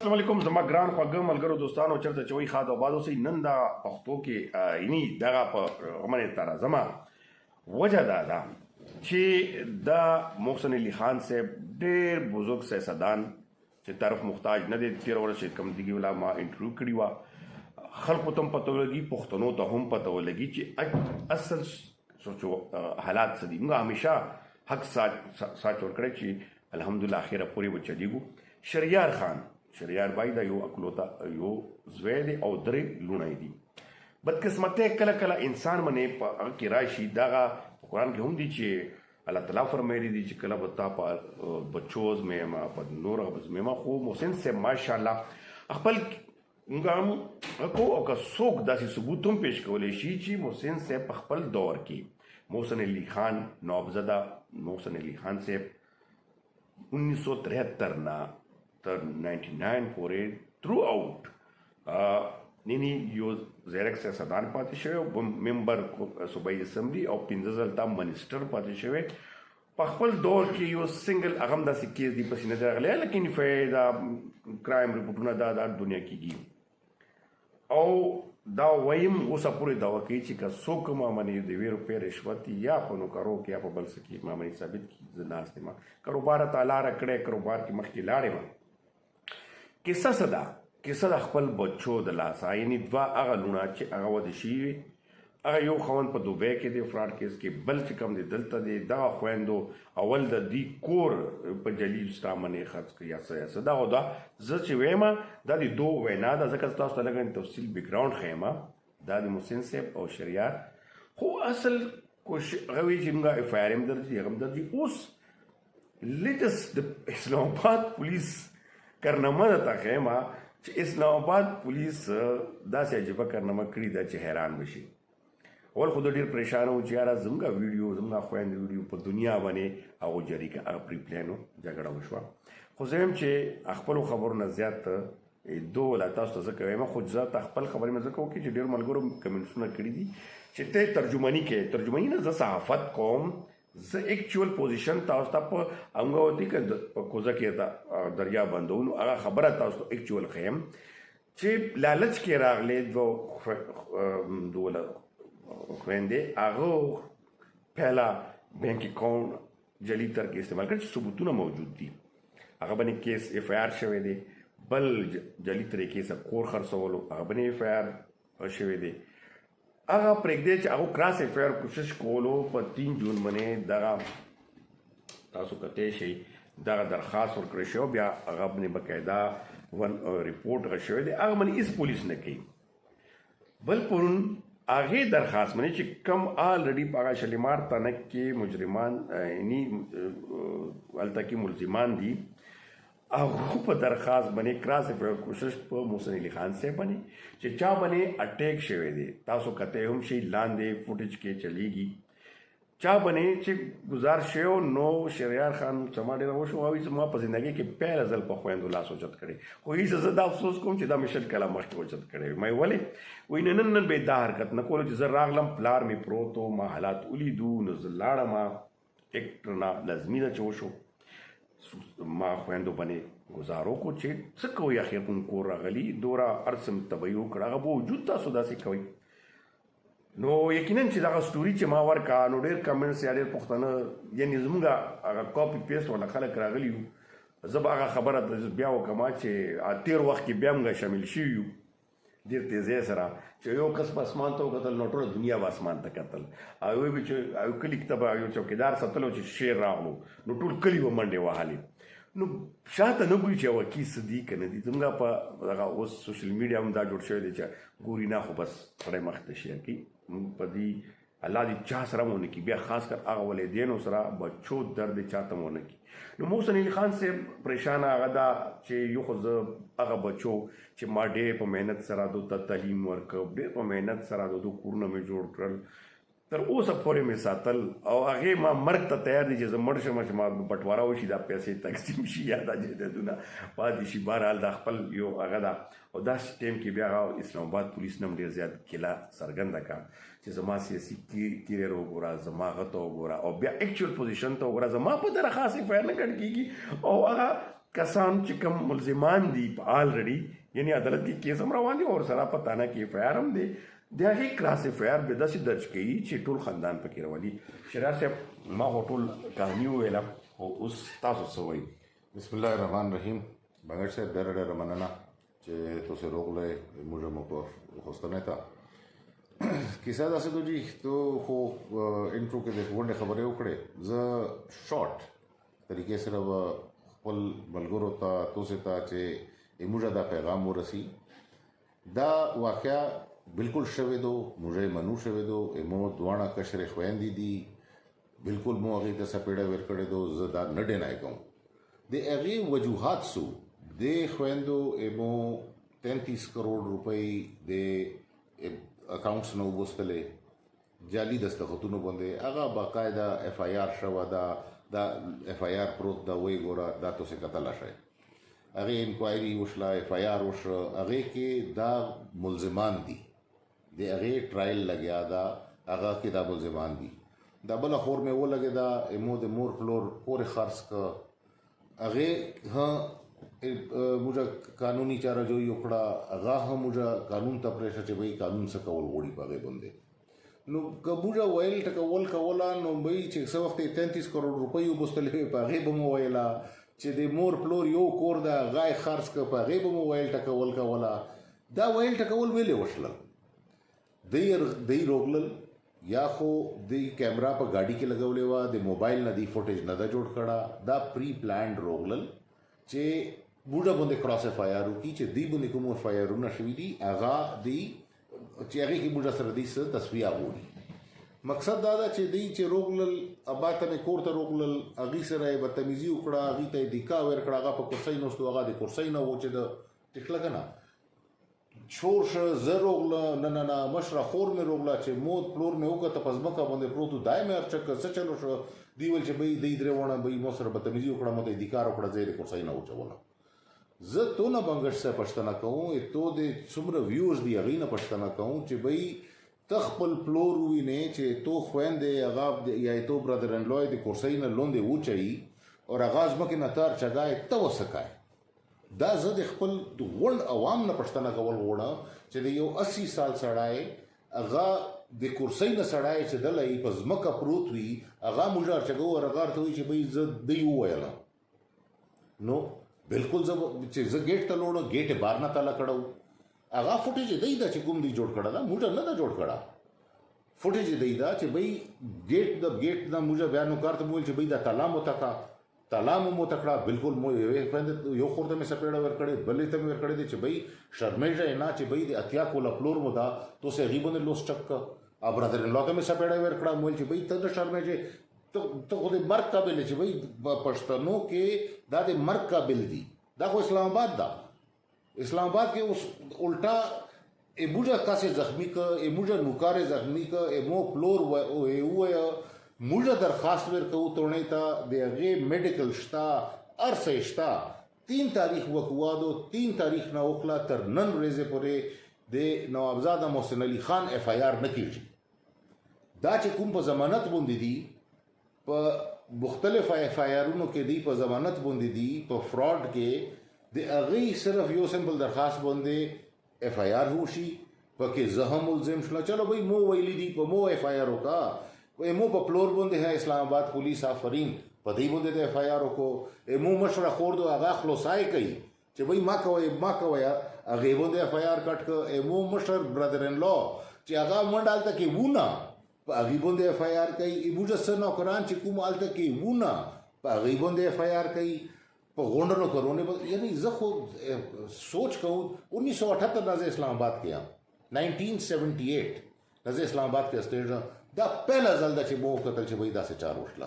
السلام علیکم زما ګران خواږه ملګرو دوستانو چرته چې وایي ښاد آباد اوسئ نن دا پښتو کې عیني دغه په غمنې ته راځمه وجه دا ده چې دا محسن علي خان صاحب ډېر بزرګ سیاستدان چې طرف محتاج نه دی تېره ورځ چې کوم دغې ولا ما انټرویو کړې وه خلکو ته هم پته ولګي پښتنو ته هم پته ولګي چې اصل سوچو حالات څه دي موږ همیشه حق ساچ ورکړی چې الحمدلله اخره پورې به چلیږو شهریار خان شهریار بای دا یو اکلوتا یو زوی دی او درې لوڼی دي بدقسمتۍ کله کله انسان باندې په هغه کې راشي دغه په قرآن کې هم دي چې الله تعالی فرمایلي دي چې کله به تا په بچو ازمېما په نور ازمېما خو محسن صاحب ماشاءالله خپل موږ هم کو او که څوک داسې ثبوت هم پیش کولی شي چې محسن صاحب په خپل دور کې محسن علي خان نوابزده محسن علي خان صاحب 1973 نه تر 99 پورې تھرو آؤٹ نینی یو زیرک سیاستدان پاتې شوی او ممبر صوبایي اسمبلی او 15 ځل تا منسټر پاتې شوی په خپل دور کې یو سنگل هغه هم داسې کیس دی پسې نه دی راغلی لیکن فایده کرایم رپورټونه دا دنیا کېږي او دا وایم اوسه پورې دعوه کوي چې که څوک ما باندې د 2 روپۍ رشوت یا په نوکرو کې یا په بل څه کې ما باندې ثابت کړي زه ناست یم کاروبار ته لاره کړی کاروبار کې مخکې لاړې وم کیسه څه ده کیسه د خپل بچو د لاسه یعنې دوه هغه لوڼه چې هغه واده شوي وي هغه یو خاوند په دوبۍ کې دی فراډ کیس کې بل چې کوم دی دلته دی دغه خویندو اول د دې کور په جلیل ستا باندې خرڅ کړي یا څه دا خو دا زه چې وایم دا د دو وینا ده ځکه تاسو ته لږ تفصیل بیکګراونډ ښیم دا د محسن صاحب او شهریار خو اصل هغه وایي چې موږ اف آی آر هم درځي هغه هم درځي اوس لیټسټ د اسلام آباد پولیس کارنامه ده ته ښیم چې اسلام آباد پولیس داسې عجیبه کارنامه کړې ده چې حیران بشي اول خو د ډېر پریشان وو چې یاره زموږ ویډیو زموږ خویندې ویډیو په دنیا باندې هغو جاري کړه هغه پري پلانو جګړه وشوه خو زه یم چې خپلو خبرو نه زیات دو ولا تاسو ته زه کویم خو زه ته خپل خبرې مې ځکه وکړي چې ډېرو ملګرو کمنټسونه کړي دي چې ته ترجماني کې ترجماني نه زه صحافت کوم زه اکچوال پوزیشن تاسو ته په امګاوتي کې په کوزه کې دا دریا بندو نو هغه خبره تاسو ته اکچوال خیم چې لالچ کې راغلي دوه خويندې هغه پهلا بینک اکاؤنٹ جلی تر کې استعمال کړي چې ثبوتونه موجود دي هغه باندې کیس اف آی آر شوی دی بل جلی طریقې سره کور خرڅولو هغه باندې اف آی آر شوی دی هغه پرېږدي چې هغه کراس اف آی آر کوشش کولو په 3 جون باندې دغه تاسو کته شي دغه درخواست ورکړی شو بیا هغه باندې باقاعده ون ریپورټ غشوي دی هغه باندې هیڅ پولیس نه کوي بل پرون هغې درخواست باندې چې کم آلریډي په هغه شلیمار تنه کې مجرمان یعنی هلته کې ملزمان دي هغه په درخواست باندې کراس اف آی آر کوشش په محسن علي خان صاحب باندې چې چا باندې اٹیک شوی دی تاسو کته هم شي لاندې فوټیج کې چلیږي چا باندې چې گزار شوی نو شهریار خان سما ډېره وشو او زما په زندګۍ کې پهله ځل په خویندو لاس اوچت کړی خو هیڅ زه دا افسوس کوم چې دا مې شل کاله مخکې اوچت کړی مې ولې وایي نن به دا حرکت نه کولو چې زه راغلم پلار مې پروت و ما حالات ولیدو نو زه لاړم ایکټر نه لازمي ده چې وشو ما خویندو باندې گزارو کو چې څه کوئ اخر کوم کور راغلي دوره ارسم طبعي وکړه هغه به وجود تاسو داسې کوئ نو یقینا چې دغه سټوري چې ما ورکا نو ډېر کمنټس یا ډېر پوښتنه یعنې زموږ هغه کاپي پیسټ ولا خلک راغلي یو زه به هغه خبره بیا وکړم چې تېر وخت کې بیا موږ شامل شوي یو ډېر تیزۍ سره چې یو کس په اسمان ته وکتل نو ټوله دنیا به اسمان ته کتل او وایي به چې یو کلي کې ته به یو چوکیدار ساتلو چې شیر راغلو نو ټول کلي به منډې وهلې نو شاته نه ګوري چې هغه کیس دي که نه دي زموږ په دغه اوس سوشل میډیا هم دا جوړ شوی دی چې ګوري نه خو بس سړی مخ ته شیر کوي موږ په دې الله دې چا سره مو نه کړي بیا خاص کر هغه والدینو سره بچو درد چاته مو نه کړي نو محسن علي خان صاحب پریشانه هغه دا چې یو خو زه هغه بچو چې ما ډېر په محنت سره دوی ته تعلیم ورکړ ډېر په محنت سره دوی کورونه مې جوړ کړل تر اوسه پورې مې ساتل او هغې ما مرګ ته تیار دي چې زه مړ شم چې ما بټواره وشي دا پیسې تقسیم شي یا دا جایدادونه پاتې شي بهرحال دا خپل یو هغه ده او داسې ټایم کې بیا هغه اسلام آباد پولیس نه هم ډېر زیات کیله څرګنده کړه چې زما سیاسي کیریر وګوره زما هغه ته وګوره او بیا اکچوال پوزیشن ته وګوره زما په درخواست اف آی آر نه ګڼل کېږي او هغه کسان چې کوم ملزمان دي په آلریډي یعنی عدالت کې کیس هم روان دي او سره پته نه کې FIR هم دی د هغې کلاس FIR به داسې درج کوي چې ټول خاندان پکې راولي. شریعت صاحب ما خو ټول کہانی وویله خو اوس تاسو څه وایي؟ بسم الله الرحمن الرحیم. بنګر صاحب ډېره ډېره مننه چې تاسو راغلی موږ مو په خوستنې ته کیسه داسې ده جي تو خو انټرو کې د غونډې خبرې وکړې زه شارټ طریقې سره به خپل ملګرو ته تاسو ته چې موږ دا پیغام ورسي دا واقعا بالکل شوی دو موږ منو شوی دو مو دواړه کشرې خویندې دي بالکل مو هغې ته سپېړه ورکړې دو زه دا نه ډینای کوم د هغې وجوهات سو د خویندو مو 33 کروڑ روپۍ د اکاؤنٹس نه وبوستلې جعلي دستخطونو باندې هغه باقاعده FIR شوه دا FIR پروت دا وایي ګوره دا تاسې کتلی شئ هغې انکوایري وشله FIR وشوه هغې کې دا ملزمان دي د هغې ټرایل لګیا دا هغه کې دا ملزمان دي دا بله خور مې ولګېده مو د مور پلور پورې خرڅ که هغې موږ قانوني چارهجویي وکړه هغه هم موږ قانون ته پرېښه چې بھئی قانون څه کول غواړي په هغې باندې نو که موږ ویل ټکول کوله نو بھئی چې څه وخت یې 33 کروڑ روپۍ وبوستلې وې په هغې به مو ویله چې د مور پلور یو کور ده هغه یې خرڅ کړه په هغې به مو ویل ټکول کوله دا ویل ټکول ویلې وشلل دی روغلل یا خو د کیمرا په ګاډي کې لګولې وه د موبایل نه دی فوټیج نه ده جوړ کړه دا پری پلانډ روغلل چې موږ باندې کراس FIR وکړي چې دوی باندې کوم FIR شوي دي هغه دی چې هغې کې موږ سره دوی څه تصفیه غواړي مقصد دا ده چې دوی چې روغلل ابا ته مې کور ته روغلل هغې سره یې بدتمیزي وکړه هغې ته یې دیکا ورکړه هغه په کرسۍ ناست و هغه د کرسۍ نه و چې د ټیک لګه نه شور شه زه روغله نه نه مشره خور مې روغله چې مور پلور مې وکړه په ځمکه باندې پروت و دا یې مې هر چک څه چلو شو دوی ویل چې بھئی دوی درې واړه بھئی ما سره بدتمیزي وکړه ما ته یې دیکار وکړه زه یې د کرسۍ نه وچولم زه تو نه بنګش صاحب پوښتنه کوم تو د څومره ویوز دي هغې نه پوښتنه کوم چې بھئی ته خپل پلور ووینې چې تو خویندې هغه یا تو برادر ان لا یې د کرسۍ نه لاندې وچوي او هغه ځمکې نه تار چګای ته وسکای دا زه د خپل غونډ عوام نه پوښتنه کول غواړم چې د یو 80 سال سړی هغه د کرسۍ نه سړی چې دلی په ځمکه پروت وي هغه موږ ارچګو او هغه ورته وایي چې بھئی زه دوی وویلم نو بالکل چې زه ګیټ ته لوړم ګیټ یې بار نه تاله کړی هغه فوټیج یې دی ده چې کوم دی جوړ کړی ده موږ نه ده جوړ کړی فوټیج یې دی ده چې بھئی ګیټ نه موږ بیا نوکار ته مو ویل چې بھئی دا تالا مو ته کړه تالا مو مو ته کړه بالکل مو یو خور ته مې سپېړه ورکړې بلې ته مې ورکړې دی چې بھئی شرمېږه یې نه چې بھئی د اتیا کوله پلور مو ده تو سې هغې باندې لوس چک کړه او برادر ان لا ته مې سپېړه ورکړه مو ویل چې بھئی ته نه شرمېږې ته خو د مرګ قابل یې چې بھئی پښتنو کې دا د مرګ قابل دي دا خو اسلام آباد ده اسلام آباد کې اوس الټا موږ کاسې زخمی که موږ نوکارې زخمی که مو پلور ووایه موږ درخواست ورکوو توړنۍ ته د هغې میډیکل شته هر څه شته 3 تاریخ وکوادو 3 تاریخ نه وکړه تر نن ورځې پورې د نوابزاده محسن علي خان FIR نه کېږي دا چې کوم په ضمانت باندې دي په مختلف FIR-ونو کې دی په ضمانت باندې دي په فراډ کې د هغې صرف یو سمپل درخواست باندې FIR وشي پکې زه هم ملزم شله چلو بھئی مو ویلی دي په مو FIR وکړه مو په پلور باندې اسلام آباد پولیس آفرین په دې باندې د FIR وکړو مو مشره خور دو هغه خلاصای کوي چې بھئی ما کوئ هغې باندې FIR کټ کړه مو مشر برادر ان لا چې هغه منډه هلته کې وونه په هغې باندې FIR کوي موږ څه نوکران چې کوم هلته کې وونه په هغې باندې FIR کوي په غونډو نوکرونې باندې یعنی زه خو سوچ کوم 1978 نه زه اسلام آباد کې یم 1978 نه زه اسلام آباد کې اسټیج دا پهله ځل ده چې مو وکتل چې بھئی داسې چار وشله